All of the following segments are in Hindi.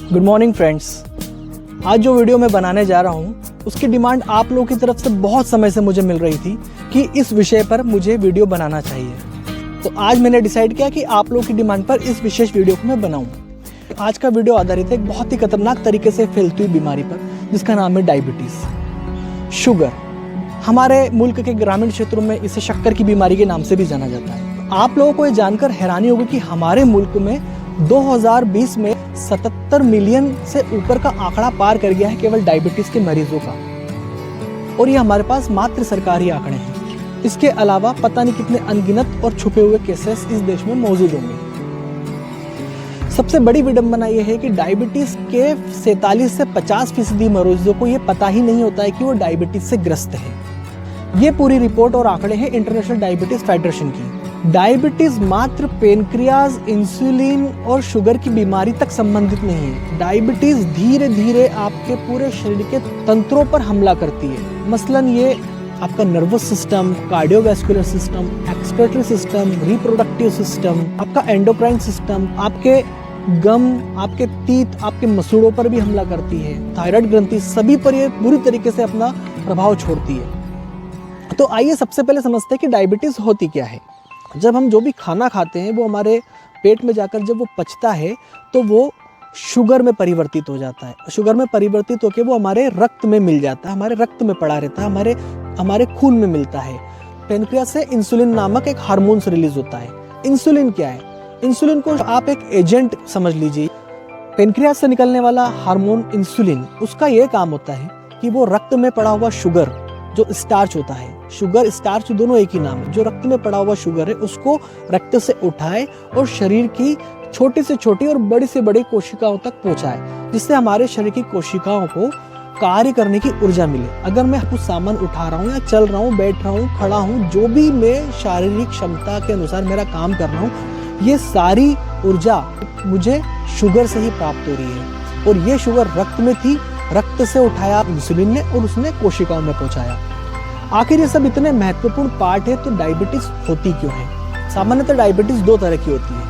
Good morning friends. आज जो वीडियो मैं बनाने जा रहा हूँ उसकी डिमांड आप लोगों की तरफ से बहुत समय से मुझे मिल रही थी कि इस विषय पर मुझे वीडियो बनाना चाहिए। तो आज मैंने डिसाइड किया कि आप लोगों की डिमांड पर इस विशेष वीडियो को मैं बनाऊँ। आज का वीडियो आधारित है एक बहुत ही खतरनाक तरीके से फैलती हुई बीमारी पर, जिसका नाम है डायबिटीज़, शुगर। हमारे मुल्क के ग्रामीण क्षेत्रों में इसे शक्कर की बीमारी के नाम से भी जाना जाता है। आप लोगों को ये जानकर हैरानी होगी कि हमारे मुल्क में 2020 में 77 मिलियन से ऊपर का आंकड़ा पार कर गया है केवल डायबिटीज के मरीजों का, और ये हमारे पास मात्र सरकारी आंकड़े हैं। इसके अलावा पता नहीं कितने अनगिनत और छुपे हुए केसेस इस देश में मौजूद होंगे। सबसे बड़ी विडंबना यह है कि डायबिटीज के 47 से 50% मरीजों को ये पता ही नहीं होता है कि वो डायबिटीज से ग्रस्त है। ये पूरी रिपोर्ट और आंकड़े हैं इंटरनेशनल डायबिटीज फेडरेशन की। डायबिटीज मात्र पेनक्रियाज, इंसुलिन और शुगर की बीमारी तक संबंधित नहीं है। डायबिटीज धीरे धीरे आपके पूरे शरीर के तंत्रों पर हमला करती है। मसलन ये आपका nervous system, cardiovascular system, excretory system, reproductive system, आपका एंडोक्राइन सिस्टम, आपके गम, आपके तीत, आपके मसूड़ों पर भी हमला करती है। थायराइड ग्रंथि, सभी पर ये बुरी तरीके से अपना प्रभाव छोड़ती है। तो आइए सबसे पहले समझते हैं कि डायबिटीज होती क्या है। जब हम जो भी खाना खाते हैं वो हमारे पेट में जाकर जब वो पचता है तो वो शुगर में परिवर्तित हो जाता है। शुगर में परिवर्तित होकर वो हमारे रक्त में मिल जाता है, हमारे रक्त में पड़ा रहता है, हमारे खून में मिलता है। पेनक्रियास से इंसुलिन नामक एक हार्मोन रिलीज होता है। इंसुलिन क्या है? इंसुलिन को आप एक एजेंट समझ लीजिए। पेनक्रियास से निकलने वाला हार्मोन इंसुलिन, उसका ये काम होता है कि वो रक्त में पड़ा हुआ शुगर, जो स्टार्च होता है, शुगर स्टार्च दोनों एक ही नाम है, जो रक्त में पड़ा हुआ शुगर है उसको रक्त से उठाए और शरीर की छोटी से छोटी और बड़ी से बड़ी कोशिकाओं तक पहुंचाए, जिससे हमारे शरीर की कोशिकाओं को कार्य करने की ऊर्जा मिले। अगर मैं कुछ सामान उठा रहा हूँ या चल रहा हूँ, बैठ रहा हूँ, खड़ा हूँ, जो भी मैं शारीरिक क्षमता के अनुसार मेरा काम कर रहा हूँ, ये सारी ऊर्जा मुझे शुगर से ही प्राप्त हो रही है। और ये शुगर रक्त में थी, रक्त से उठाया इंसुलिन ने और उसने कोशिकाओं में पहुंचाया। आखिर ये सब इतने महत्वपूर्ण पार्ट है, तो डायबिटीज होती क्यों है? सामान्यतः डायबिटीज दो तरह की होती है,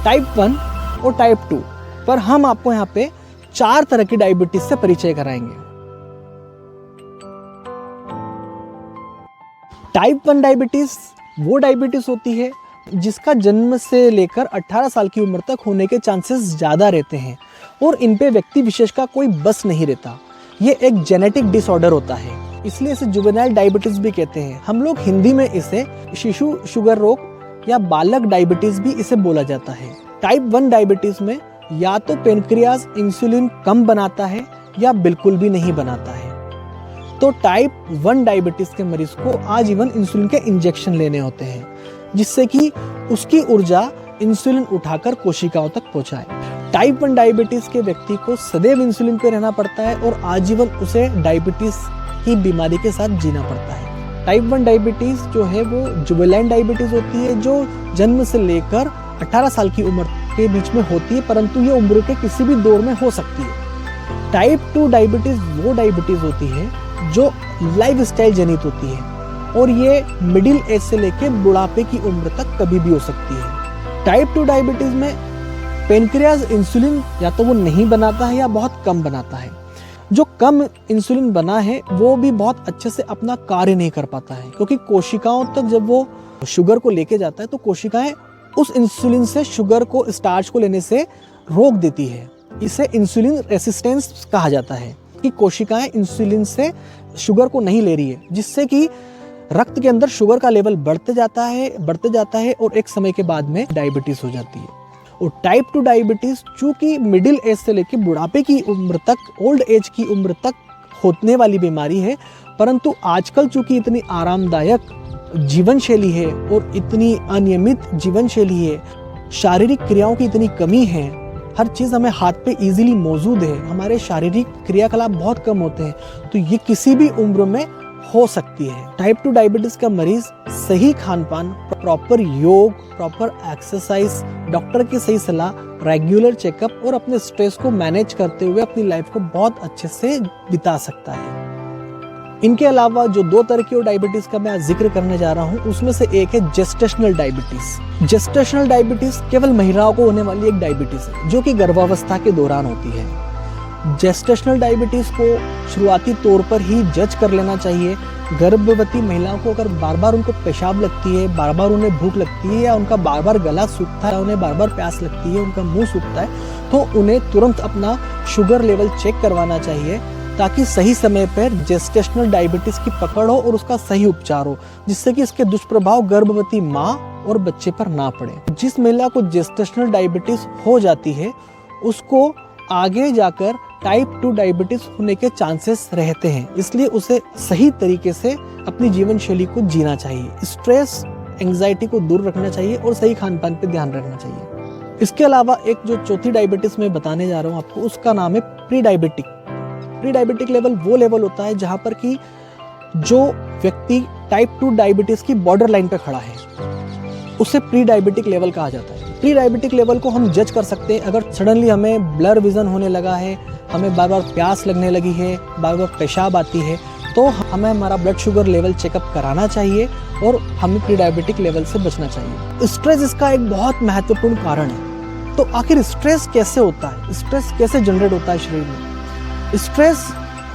टाइप 1 और टाइप 2। पर हम आपको यहाँ पे 4 तरह की डायबिटीज से परिचय कराएंगे। टाइप 1 डायबिटीज वो डायबिटीज होती है जिसका जन्म से लेकर 18 साल की उम्र तक होने के चांसेस ज़्यादा रहते हैं और इन पे व्यक्ति विशेष का कोई बस नहीं रहता। ये एक जेनेटिक डिसऑर्डर होता है, इसलिए इसे जुवेनाइल डायबिटीज भी कहते हैं। हम लोग हिंदी में इसे शिशु शुगर रोग या बालक डायबिटीज भी इसे बोला जाता है। टाइप 1 डायबिटीज में या तो पेनक्रियाज इंसुलिन कम बनाता है या बिल्कुल भी नहीं बनाता है। तो टाइप 1 डायबिटीज के मरीज को आजीवन इंसुलिन के इंजेक्शन लेने होते हैं, जिससे कि उसकी ऊर्जा इंसुलिन उठाकर कोशिकाओं तक पहुंचाए। टाइप 1 डायबिटीज के व्यक्ति को सदैव इंसुलिन पे रहना पड़ता है और आजीवन उसे डायबिटीज की बीमारी के साथ जीना पड़ता है। टाइप 1 डायबिटीज जो है वो जुवेनाइल डायबिटीज होती है, जो जन्म से लेकर 18 साल की उम्र के बीच में होती है, परंतु ये उम्र के किसी भी दौर में हो सकती है। टाइप 2 डायबिटीज वो डायबिटीज होती है जो लाइफस्टाइल जनित होती है और ये मिडिल एज से लेकर बुढ़ापे की उम्र तक कभी भी हो सकती है। टाइप 2 डायबिटीज में पेनक्रियाज इंसुलिन या तो वो नहीं बनाता है या बहुत कम बनाता है। जो कम इंसुलिन बना है वो भी बहुत अच्छे से अपना कार्य नहीं कर पाता है, क्योंकि कोशिकाओं तक जब वो शुगर को लेके जाता है तो कोशिकाएं उस इंसुलिन से शुगर को, स्टार्च को लेने से रोक देती है। इसे इंसुलिन रेसिस्टेंस कहा जाता है कि कोशिकाएं इंसुलिन से शुगर को नहीं ले रही है, जिससे कि रक्त के अंदर शुगर का लेवल बढ़ते जाता है और एक समय के बाद में डायबिटीज हो जाती है। और टाइप 2 डायबिटीज चूंकि मिडिल एज से लेकर बुढ़ापे की उम्र तक, ओल्ड एज की उम्र तक होने वाली बीमारी है, परंतु आजकल चूंकि इतनी आरामदायक जीवन शैली है और इतनी अनियमित जीवन शैली है, शारीरिक क्रियाओं की इतनी कमी है, हर चीज़ हमें हाथ पे इजीली मौजूद है, हमारे शारीरिक क्रियाकलाप बहुत कम होते हैं, तो ये किसी भी उम्र में हो सकती है। टाइप 2 डायबिटीज का मरीज सही खान पान, प्रॉपर योग, प्रॉपर एक्सरसाइज, डॉक्टर की सही सलाह, रेगुलर चेकअप और अपने स्ट्रेस को मैनेज करते हुए अपनी लाइफ को बहुत अच्छे से बिता सकता है। इनके अलावा जो 2 तरह की डायबिटीज़ का मैं आज जिक्र करने जा रहा हूँ, उसमें से एक है जेस्टेशनल डायबिटीज़। जेस्टेशनल डायबिटीज़ केवल महिलाओं को होने वाली एक डायबिटीज़ है जो कि गर्भावस्था के दौरान होती है। जेस्टेशनल डायबिटीज़ को शुरुआती तौर पर ही जज कर लेना चाहिए। गर्भवती महिलाओं को अगर बार बार उनको पेशाब लगती है, बार बार उन्हें भूख लगती है, या उनका बार बार गला सूखता है, उन्हें बार बार प्यास लगती है, उनका मुंह सूखता है, तो उन्हें तुरंत अपना शुगर लेवल चेक करवाना चाहिए ताकि सही समय पर जेस्टेशनल डायबिटीज़ की पकड़ हो और उसका सही उपचार हो, जिससे कि इसके दुष्प्रभाव गर्भवती माँ और बच्चे पर ना पड़े। जिस महिला को जेस्टेशनल डायबिटीज़ हो जाती है उसको आगे जाकर टाइप 2 डायबिटीज़ होने के चांसेस रहते हैं, इसलिए उसे सही तरीके से अपनी जीवन शैली को जीना चाहिए। स्ट्रेस, एंग्जाइटी को दूर रखना चाहिए और सही खान पान पर ध्यान रखना चाहिए। इसके अलावा एक जो चौथी डायबिटीज़ मैं बताने जा रहा हूँ आपको, उसका नाम है pre diabetic. Pre diabetic level वो लेवल होता है जहाँ पर कि जो व्यक्ति टाइप 2 डायबिटीज़ की बॉर्डर लाइन पे खड़ा है, उसे प्री डायबिटिक लेवल कहा जाता है। प्री डायबिटिक लेवल को हम जज कर सकते हैं अगर सडनली हमें ब्लर विजन होने लगा है, हमें बार बार प्यास लगने लगी है, बार बार पेशाब आती है, तो हमें हमारा ब्लड शुगर लेवल चेकअप कराना चाहिए और हमें प्री डायबिटिक लेवल से बचना चाहिए। स्ट्रेस इसका एक बहुत महत्वपूर्ण कारण है। तो आखिर स्ट्रेस कैसे होता है, स्ट्रेस कैसे जनरेट होता है शरीर में? स्ट्रेस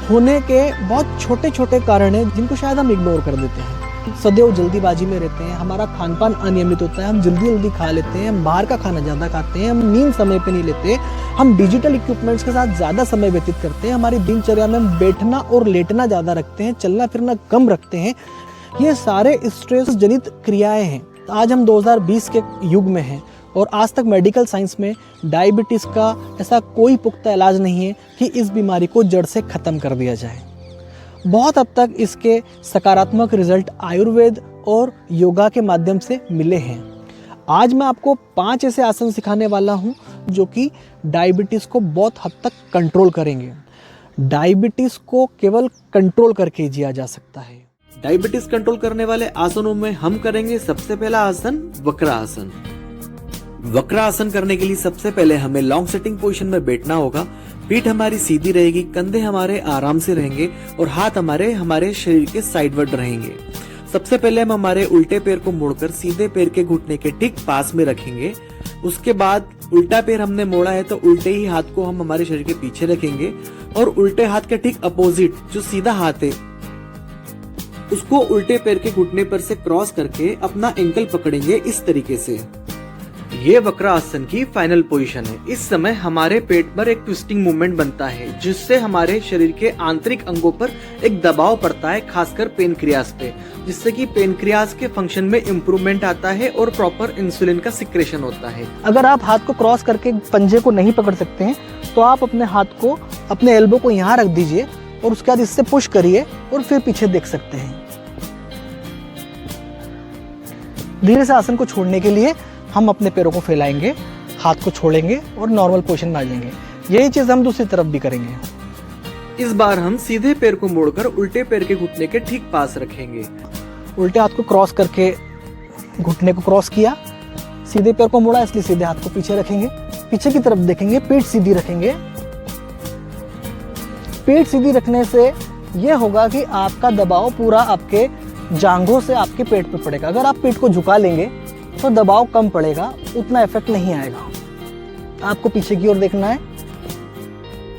होने के बहुत छोटे छोटे कारण हैं जिनको शायद हम इग्नोर कर देते हैं। सदैव जल्दीबाजी में रहते हैं, हमारा खान पान अनियमित होता है, हम जल्दी जल्दी खा लेते हैं, हम बाहर का खाना ज़्यादा खाते हैं, हम नींद समय पे नहीं लेते, हम डिजिटल इक्विपमेंट्स के साथ ज़्यादा समय व्यतीत करते हैं, हमारी दिनचर्या में हम बैठना और लेटना ज़्यादा रखते हैं, चलना फिरना कम रखते हैं। ये सारे स्ट्रेस जनित क्रियाएँ हैं। आज हम 2020 के युग में हैं और आज तक मेडिकल साइंस में डायबिटीज़ का ऐसा कोई पुख्ता इलाज नहीं है कि इस बीमारी को जड़ से ख़त्म कर दिया जाए। बहुत हद तक इसके सकारात्मक रिजल्ट आयुर्वेद और योगा के माध्यम से मिले हैं। आज मैं आपको 5 ऐसे आसन सिखाने वाला हूं जो कि डायबिटीज़ को बहुत हद तक कंट्रोल करेंगे। डायबिटीज़ को केवल कंट्रोल करके जिया जा सकता है। डायबिटीज़ कंट्रोल करने वाले आसनों में हम करेंगे सबसे पहला आसन वक्रासन। वक्रासन करने के लिए सबसे पहले हमें लॉन्ग सिटिंग पोजीशन में बैठना होगा। पीठ हमारी सीधी रहेगी, कंधे हमारे आराम से रहेंगे और हाथ हमारे शरीर के साइडवर्ड रहेंगे। सबसे पहले हम हमारे उल्टे पैर को मोड़कर सीधे पैर के घुटने के ठीक पास में रखेंगे। उसके बाद उल्टा पैर हमने मोड़ा है तो उल्टे ही हाथ को हम हमारे शरीर के पीछे रखेंगे और उल्टे हाथ के ठीक अपोजिट जो सीधा हाथ है उसको उल्टे पैर के घुटने पर से क्रॉस करके अपना एंकल पकड़ेंगे इस तरीके से। ये वक्रासन की फाइनल पोजीशन है। इस समय हमारे पेट पर एक ट्विस्टिंग मूवमेंट बनता है जिससे हमारे शरीर के आंतरिक अंगों पर एक दबाव पड़ता है, खासकर पेनक्रियास पे, जिससे कि पेनक्रियास के फंक्शन में इम्प्रूवमेंट आता है और प्रॉपर इंसुलिन का सिक्रेशन होता है। अगर आप हाथ को क्रॉस करके पंजे को नहीं पकड़ सकते हैं तो आप अपने हाथ को, अपने एल्बो को यहाँ रख दीजिए और उसके बाद इससे पुश करिए और फिर पीछे देख सकते हैं। धीरे से आसन को छोड़ने के लिए हम अपने पैरों को फैलाएंगे, हाथ को छोड़ेंगे और नॉर्मल पोजीशन में आ जाएंगे। यही चीज हम दूसरी तरफ भी करेंगे। इस बार हम सीधे पैर को मोड़कर उल्टे पैर के घुटने के ठीक पास रखेंगे। उल्टे हाथ को क्रॉस करके घुटने को क्रॉस किया, सीधे पैर को मोड़ा इसलिए सीधे हाथ को पीछे रखेंगे, पीछे की तरफ देखेंगे, पीठ सीधी रखेंगे। पीठ सीधी रखने से यह होगा कि आपका दबाव पूरा आपके जांघों से आपके पेट पे पड़ेगा। अगर आप पेट को झुका लेंगे तो दबाव कम पड़ेगा, उतना इफेक्ट नहीं आएगा। आपको पीछे की ओर देखना है।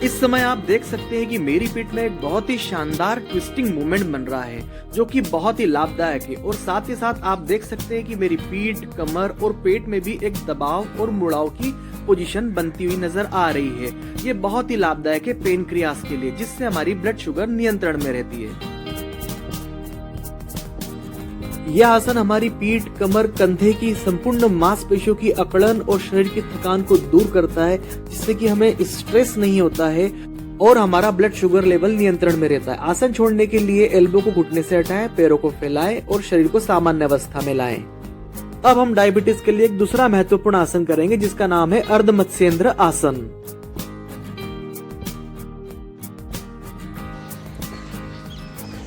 इस समय आप देख सकते हैं कि मेरी पीठ में एक बहुत ही शानदार ट्विस्टिंग मूवमेंट बन रहा है जो कि बहुत ही लाभदायक है और साथ ही साथ आप देख सकते हैं कि मेरी पीठ, कमर और पेट में भी एक दबाव और मुड़ाव की पोजीशन बनती हुई नजर आ रही है। ये बहुत ही लाभदायक है पेनक्रियास के लिए, जिससे हमारी ब्लड शुगर नियंत्रण में रहती है। यह आसन हमारी पीठ, कमर, कंधे की संपूर्ण मांसपेशियों की अकड़न और शरीर की थकान को दूर करता है, जिससे कि हमें स्ट्रेस नहीं होता है और हमारा ब्लड शुगर लेवल नियंत्रण में रहता है। आसन छोड़ने के लिए एल्बो को घुटने से हटाएं, पैरों को फैलाएं और शरीर को सामान्य अवस्था में लाएं। अब हम डायबिटीज के लिए एक दूसरा महत्वपूर्ण आसन करेंगे जिसका नाम है अर्ध मत्स्येंद्र आसन।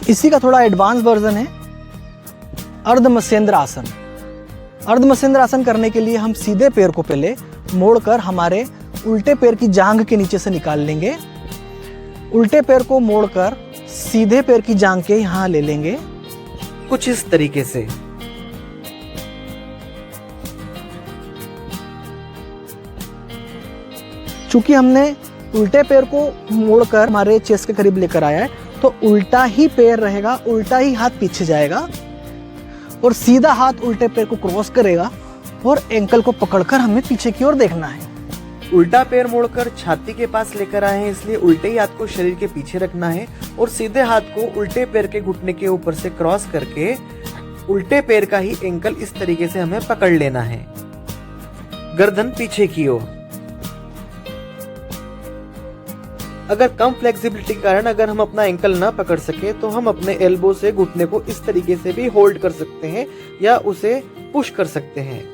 इसी का थोड़ा एडवांस वर्जन है अर्ध मत्स्येंद्र आसन। अर्ध मत्स्येंद्र आसन करने के लिए हम सीधे पैर को पहले मोड़कर हमारे उल्टे पैर की जांघ के नीचे से निकाल लेंगे। उल्टे पैर को मोड़कर सीधे पैर की जांघ के यहाँ ले लेंगे, कुछ इस तरीके से। चूंकि हमने उल्टे पैर को मोड़कर हमारे चेस्ट के करीब लेकर आया है, तो उल्टा ही पैर रहेगा, उल्टा ही हाथ पीछे जाएगा और सीधा हाथ उल्टे पैर को क्रॉस करेगा और एंकल को पकड़कर हमें पीछे की ओर देखना है। उल्टा पैर मोड़कर छाती के पास लेकर आए हैं, इसलिए उल्टे ही हाथ को शरीर के पीछे रखना है और सीधे हाथ को उल्टे पैर के घुटने के ऊपर से क्रॉस करके उल्टे पैर का ही एंकल इस तरीके से हमें पकड़ लेना है, गर्दन पीछे की ओर। अगर कम फ्लेक्सिबिलिटी के कारण अगर हम अपना एंकल ना पकड़ सके तो हम अपने एल्बो से घुटने को इस तरीके से भी होल्ड कर सकते हैं या उसे पुश कर सकते हैं।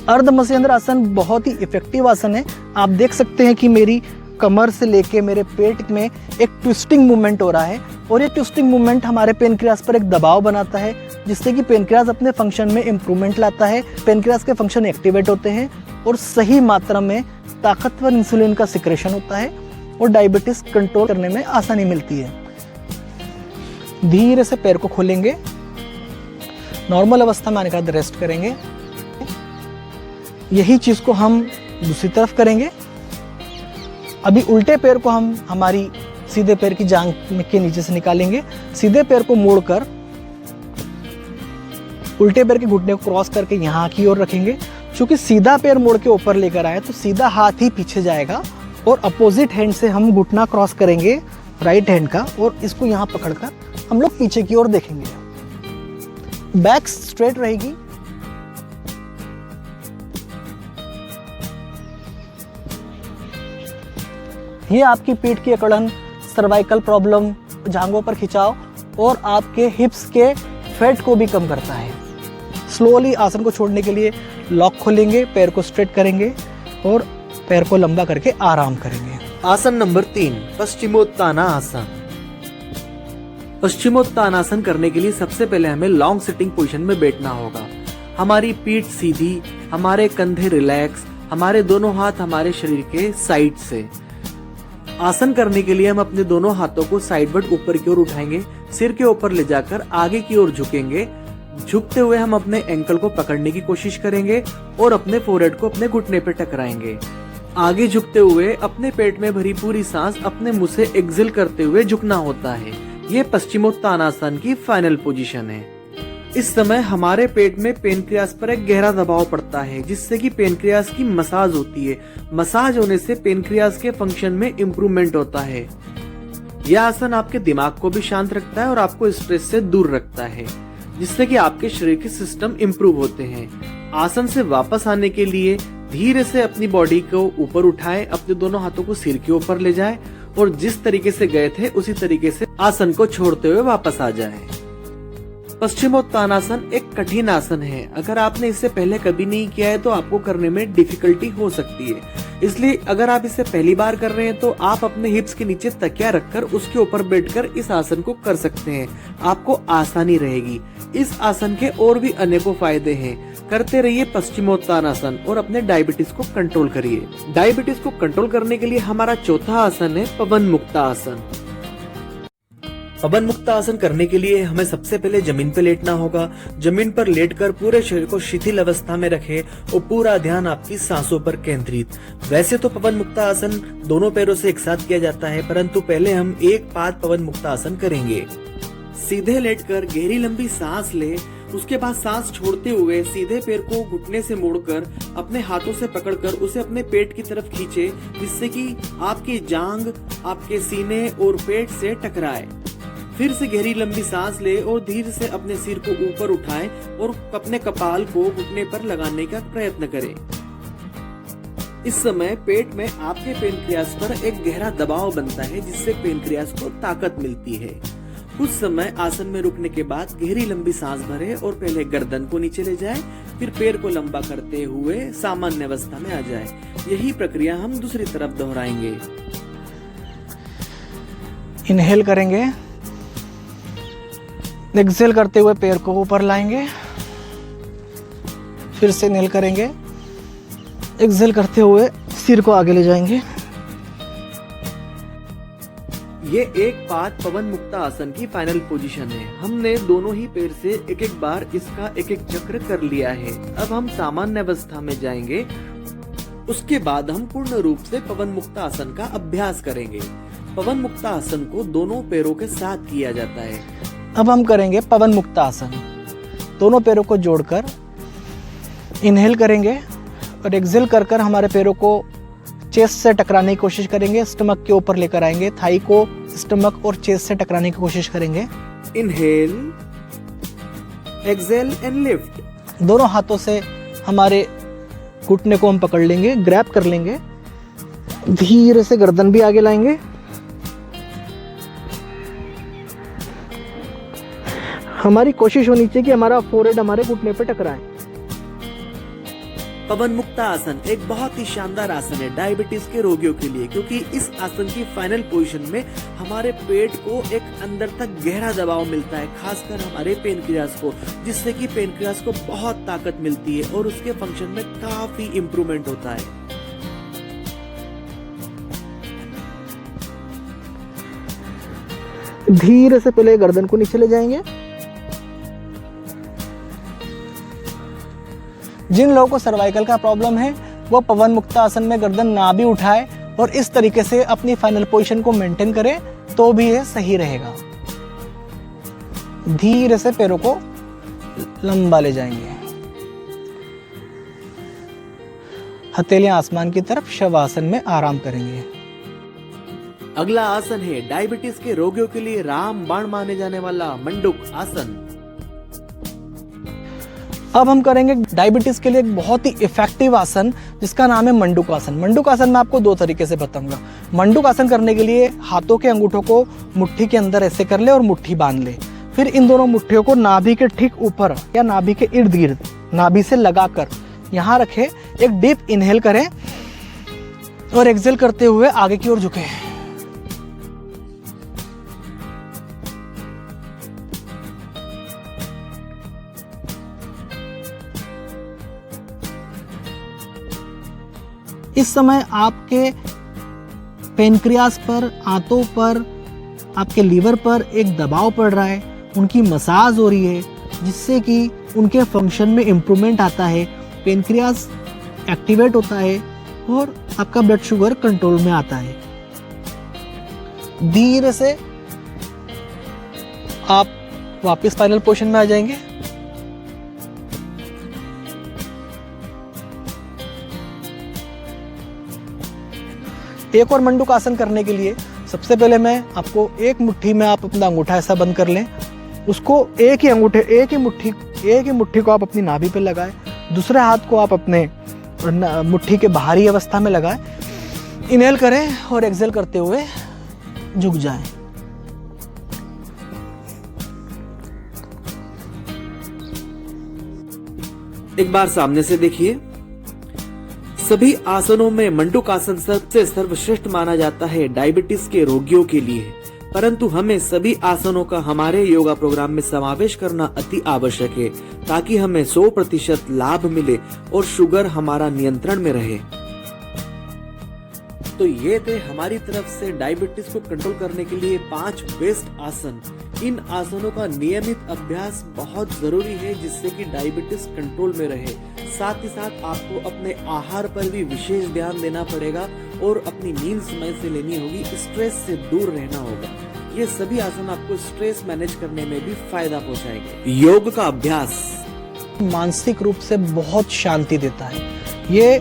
अर्ध मत्स्येंद्र आसन बहुत ही इफेक्टिव आसन है। आप देख सकते हैं कि मेरी कमर से लेके मेरे पेट में एक ट्विस्टिंग मूवमेंट हो रहा है और ये ट्विस्टिंग मूवमेंट हमारे पेनक्रियास पर एक दबाव बनाता है, जिससे कि पेनक्रियास अपने फंक्शन में इम्प्रूवमेंट लाता है, पेनक्रियास के फंक्शन एक्टिवेट होते हैं और सही मात्रा में ताकतवर इंसुलिन का सिक्रेशन होता है और डायबिटीज कंट्रोल करने में आसानी मिलती है। धीरे से पैर को खोलेंगे, नॉर्मल अवस्था में आने के बाद रेस्ट करेंगे। यही चीज को हम दूसरी तरफ करेंगे। अभी उल्टे पैर को हम हमारी सीधे पैर की जांघ के नीचे से निकालेंगे, सीधे पैर को मोड़कर उल्टे पैर के घुटने को क्रॉस करके यहाँ की ओर रखेंगे। क्योंकि सीधा पैर मोड़ के ऊपर लेकर आए तो सीधा हाथ ही पीछे जाएगा और अपोजिट हैंड से हम घुटना क्रॉस करेंगे राइट हैंड का और इसको यहाँ पकड़कर हम लोग पीछे की ओर देखेंगे। बैक स्ट्रेट रहेगी। ये आपकी पीठ की अकड़न, सर्वाइकल प्रॉब्लम, जांघों पर खिंचाव और आपके हिप्स के फैट को भी कम करता है। स्लोली आसन को छोड़ने के लिए लॉक खोलेंगे, पैर को स्ट्रेट करेंगे और पैर को लंबा करके आराम करेंगे। आसन नंबर 3, पश्चिमोत्ताना आसन। पश्चिमोत्तानासन करने के लिए सबसे पहले हमें लॉन्ग सिटिंग पोजीशन में बैठना होगा। हमारी पीठ सीधी, हमारे कंधे रिलैक्स, हमारे दोनों हाथ हमारे शरीर के साइड से। आसन करने के लिए हम अपने दोनों हाथों को साइडवर्ड ऊपर की ओर उठाएंगे, सिर के ऊपर ले जाकर आगे की ओर झुकेंगे। झुकते हुए हम अपने एंकल को पकड़ने की कोशिश करेंगे और अपने फोरहेड को अपने घुटने पर टकराएंगे। आगे झुकते हुए अपने पेट में भरी पूरी सांस अपने मुंह से एक्सहेल करते हुए झुकना होता है। ये पश्चिमोत्तानासन की फाइनल पोजीशन है। इस समय हमारे पेट में पेनक्रियास पर एक गहरा दबाव पड़ता है, जिससे कि पेनक्रियास की मसाज होती है। मसाज होने से पेनक्रियास के फंक्शन में इम्प्रूवमेंट होता है। यह आसन आपके दिमाग को भी शांत रखता है और आपको स्ट्रेस से दूर रखता है, जिससे कि आपके शरीर के सिस्टम इम्प्रूव होते हैं। आसन से वापस आने के लिए धीरे से अपनी बॉडी को ऊपर उठाएं, अपने दोनों हाथों को सिर के ऊपर ले जाएं और जिस तरीके से गए थे उसी तरीके से आसन को छोड़ते हुए वापस आ जाएं। पश्चिमोत्तानासन एक कठिन आसन है। अगर आपने इससे पहले कभी नहीं किया है तो आपको करने में डिफिकल्टी हो सकती है। इसलिए अगर आप इसे पहली बार कर रहे हैं तो आप अपने हिप्स के नीचे तकिया रखकर उसके ऊपर बैठकर इस आसन को कर सकते हैं। आपको आसानी रहेगी। इस आसन के और भी अनेकों फायदे हैं। करते रहिए पश्चिमोत्तानासन और अपने डायबिटीज को कंट्रोल करिए। डायबिटीज को कंट्रोल करने के लिए हमारा चौथा आसन है पवन मुक्त आसन। पवन मुक्त आसन करने के लिए हमें सबसे पहले जमीन पर लेटना होगा। जमीन पर लेटकर पूरे शरीर को शिथिल अवस्था में रखें और पूरा ध्यान आपकी सांसों पर केंद्रित। वैसे तो पवन मुक्त आसन दोनों पैरों से एक साथ किया जाता है, परंतु पहले हम एक पाद पवन मुक्त आसन करेंगे। सीधे लेटकर गहरी लंबी सांस ले, उसके बाद सांस छोड़ते हुए सीधे पैर को घुटने से मोड़कर अपने हाथों से पकड़कर उसे अपने पेट की तरफ खींचे, जिससे कि आपकी जांघ आपके सीने और पेट से टकराए। फिर से गहरी लंबी सांस ले और धीरे से अपने सिर को ऊपर उठाएं और अपने कपाल को घुटने पर लगाने का प्रयत्न करें। इस समय पेट में आपके पेनक्रियास पर एक गहरा दबाव बनता है, जिससे पेनक्रियास को ताकत मिलती है। कुछ समय आसन में रुकने के बाद गहरी लंबी सांस भरें और पहले गर्दन को नीचे ले जाएं, फिर पैर को लंबा करते हुए सामान्य अवस्था में आ जाएं। यही प्रक्रिया हम दूसरी तरफ दोहराएंगे। इनहेल करेंगे, एक्सहेल करते हुए पैर को ऊपर लाएंगे, फिर से इनहेल करेंगे, एक्सहेल करते हुए सिर को आगे ले जाएंगे, ये एक पाद पवन मुक्ता आसन की फाइनल पोजीशन है। हमने दोनों ही पैर से एक एक बार इसका एक एक चक्र कर लिया है। अब हम सामान्य अवस्था में जाएंगे। उसके बाद हम पूर्ण रूप से पवन मुक्ता आसन का अभ्यास करेंगे। पवन मुक्ता आसन को दोनों पैरों के साथ किया जाता है। अब हम करेंगे पवन मुक्ता आसन। दोनों पैरों को जोड़कर इनहेल करेंगे और एक्सहेल कर कर हमारे पैरों को चेस्ट से टकराने की कोशिश करेंगे। स्टमक के ऊपर लेकर आएंगे। थाई को स्टमक और चेस्ट से टकराने की कोशिश करेंगे। Inhale, exhale and lift. दोनों हाथों से हमारे घुटने को हम पकड़ लेंगे, ग्रैब कर लेंगे। धीरे से गर्दन भी आगे लाएंगे। हमारी कोशिश होनी चाहिए कि हमारा फोरहेड हमारे घुटने पे टकराए। पवन मुक्ता आसन एक बहुत ही शानदार आसन है डायबिटीज के रोगियों के लिए, क्योंकि इस आसन की फाइनल पोजीशन में हमारे पेट को एक अंदर तक गहरा दबाव मिलता है, खासकर हमारे पेनक्रियास को, जिससे कि पेनक्रियास को बहुत ताकत मिलती है और उसके फंक्शन में काफी इम्प्रूवमेंट होता है। धीरे से पहले गर्दन को नीचे ले जाएंगे। जिन लोगों को सर्वाइकल का प्रॉब्लम है वो पवन मुक्ता आसन में गर्दन ना भी उठाए और इस तरीके से अपनी फाइनल पोजीशन को मेंटेन करे तो भी ये सही रहेगा। धीरे से पैरों को लंबा ले जाएंगे। हथेलियां आसमान की तरफ शवासन में आराम करेंगे। अगला आसन है डायबिटीज के रोगियों के लिए रामबाण माने जाने वाला मंडूक आसन। अब हम करेंगे डायबिटीज के लिए एक बहुत ही इफेक्टिव आसन जिसका नाम है मंडूक आसन। मंडूक आसन मैं आपको दो तरीके से बताऊंगा। मंडूक आसन करने के लिए हाथों के अंगूठों को मुट्ठी के अंदर ऐसे कर ले और मुट्ठी बांध ले। फिर इन दोनों मुट्ठियों को नाभि के ठीक ऊपर या नाभि के इर्द गिर्द नाभि से लगाकर यहाँ रखे। एक डीप इनहेल करें और एक्सहेल करते हुए आगे की ओर झुके। इस समय आपके पेनक्रियास पर, आंतों पर, आपके लीवर पर एक दबाव पड़ रहा है, उनकी मसाज हो रही है, जिससे कि उनके फंक्शन में इम्प्रूवमेंट आता है, पेनक्रियास एक्टिवेट होता है और आपका ब्लड शुगर कंट्रोल में आता है। धीरे से आप वापस फाइनल पोजीशन में आ जाएंगे। एक और मंडूक आसन करने के लिए सबसे पहले मैं आपको एक मुट्ठी में आप अपना अंगूठा ऐसा बंद कर लें। उसको एक ही मुट्ठी को आप अपनी नाभि पे लगाएं। दूसरे हाथ को आप अपने मुट्ठी के बाहरी अवस्था में लगाएं। इनहेल करें और एक्सहेल करते हुए झुक जाएं। एक बार सामने से देखिए। सभी आसनों में मंडूक आसन सबसे सर्वश्रेष्ठ माना जाता है डायबिटीज के रोगियों के लिए, परंतु हमें सभी आसनों का हमारे योगा प्रोग्राम में समावेश करना अति आवश्यक है, ताकि हमें 100% लाभ मिले और शुगर हमारा नियंत्रण में रहे। तो ये थे हमारी तरफ से डायबिटीज को कंट्रोल करने के लिए 5 बेस्ट आसन। इन आसनों का नियमित अभ्यास बहुत जरूरी है, जिससे कि डायबिटीज कंट्रोल में रहे। साथ ही साथ आपको अपने आहार पर भी विशेष ध्यान देना पड़ेगा और अपनी नींद समय से लेनी होगी। स्ट्रेस से दूर रहना होगा। ये सभी आसन आपको स्ट्रेस मैनेज करने में भी फायदा पहुंचाएंगे। योग का अभ्यास मानसिक रूप से बहुत शांति देता है। ये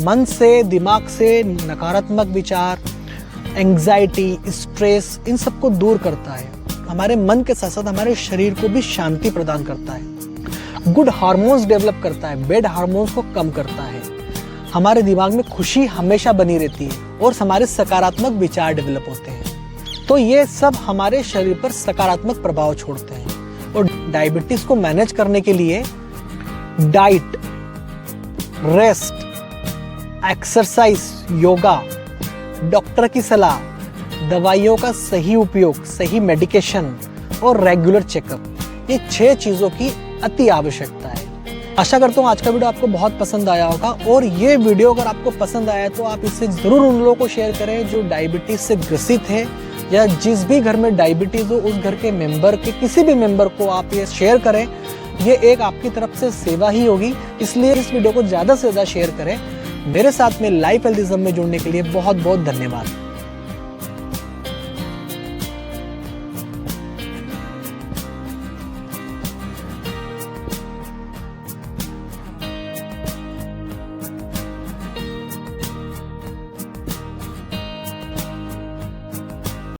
मन से, दिमाग से नकारात्मक विचार, एंग्जाइटी, स्ट्रेस, इन सबको दूर करता है। हमारे मन के साथ साथ हमारे शरीर को भी शांति प्रदान करता है। गुड हार्मोन्स डेवलप करता है, बैड हार्मोन्स को कम करता है। हमारे दिमाग में खुशी हमेशा बनी रहती है और हमारे सकारात्मक विचार डेवलप होते हैं। तो ये सब हमारे शरीर पर सकारात्मक प्रभाव छोड़ते हैं। और डायबिटीज को मैनेज करने के लिए diet, rest, exercise, yoga, doctor की सलाह, दवाइयों का सही उपयोग, सही मेडिकेशन और रेगुलर चेकअप, ये 6 चीजों की अति आवश्यकता है। आशा करता हूँ आज का वीडियो आपको बहुत पसंद आया होगा, और ये वीडियो अगर आपको पसंद आया तो आप इसे जरूर उन लोगों को शेयर करें जो डायबिटीज से ग्रसित है, या जिस भी घर में डायबिटीज़ हो उस घर के मेंबर के किसी भी मेंबर को आप ये शेयर करें। ये एक आपकी तरफ से सेवा ही होगी, इसलिए इस वीडियो को ज़्यादा से ज़्यादा शेयर करें। मेरे साथ में लाइफ हेल्थिज्म में जुड़ने के लिए बहुत बहुत धन्यवाद।